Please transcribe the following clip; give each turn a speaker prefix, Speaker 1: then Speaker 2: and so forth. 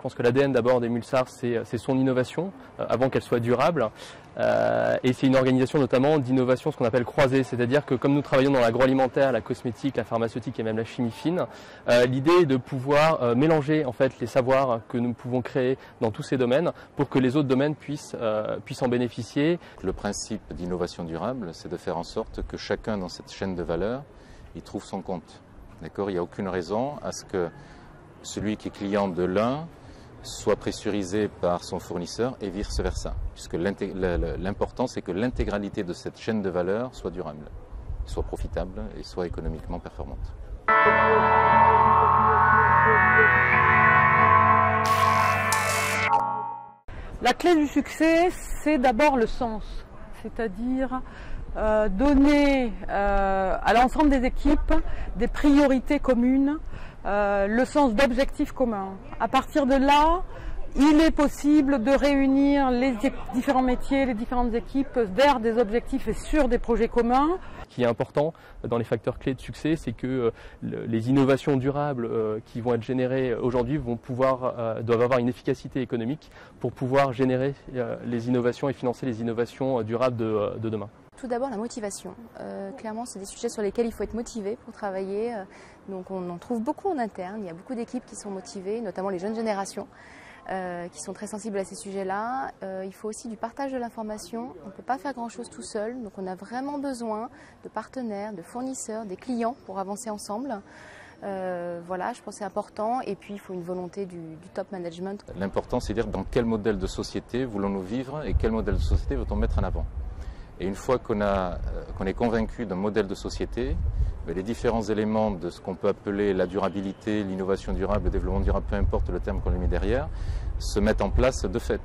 Speaker 1: pense que l'ADN d'abord des Mulsart, c'est son innovation, avant qu'elle soit durable. Et c'est une organisation notamment d'innovation, ce qu'on appelle croisée, c'est-à-dire que comme nous travaillons dans l'agroalimentaire, la cosmétique, la pharmaceutique et même la chimie fine, l'idée est de pouvoir mélanger en fait les savoirs que nous pouvons créer dans tous ces domaines pour que les autres domaines puissent en bénéficier.
Speaker 2: Le principe d'innovation durable, c'est de faire en sorte que chacun dans cette chaîne de valeur, il trouve son compte. D'accord ? Il n'y a aucune raison à ce que celui qui est client de l'un soit pressurisé par son fournisseur et vice-versa. Puisque l'important, c'est que l'intégralité de cette chaîne de valeur soit durable, soit profitable et soit économiquement performante.
Speaker 3: La clé du succès, c'est d'abord le sens, c'est-à-dire donner à l'ensemble des équipes des priorités communes, le sens d'objectifs communs. À partir de là, il est possible de réunir les différents métiers, les différentes équipes vers des objectifs et sur des projets communs.
Speaker 1: Ce qui est important dans les facteurs clés de succès, c'est que les innovations durables qui vont être générées aujourd'hui doivent avoir une efficacité économique pour pouvoir générer les innovations et financer les innovations durables de demain.
Speaker 4: Tout d'abord la motivation. Clairement, c'est des sujets sur lesquels il faut être motivé pour travailler. Donc on en trouve beaucoup en interne. Il y a beaucoup d'équipes qui sont motivées, notamment les jeunes générations, qui sont très sensibles à ces sujets-là. Il faut aussi du partage de l'information. On ne peut pas faire grand-chose tout seul. Donc on a vraiment besoin de partenaires, de fournisseurs, des clients pour avancer ensemble. Voilà, je pense que c'est important. Et puis il faut une volonté du top management.
Speaker 2: L'important, c'est de dire dans quel modèle de société voulons-nous vivre et quel modèle de société veut-on mettre en avant. Et une fois qu'on est convaincu d'un modèle de société, les différents éléments de ce qu'on peut appeler la durabilité, l'innovation durable, le développement durable, peu importe le terme qu'on lui met derrière, se mettent en place de fait.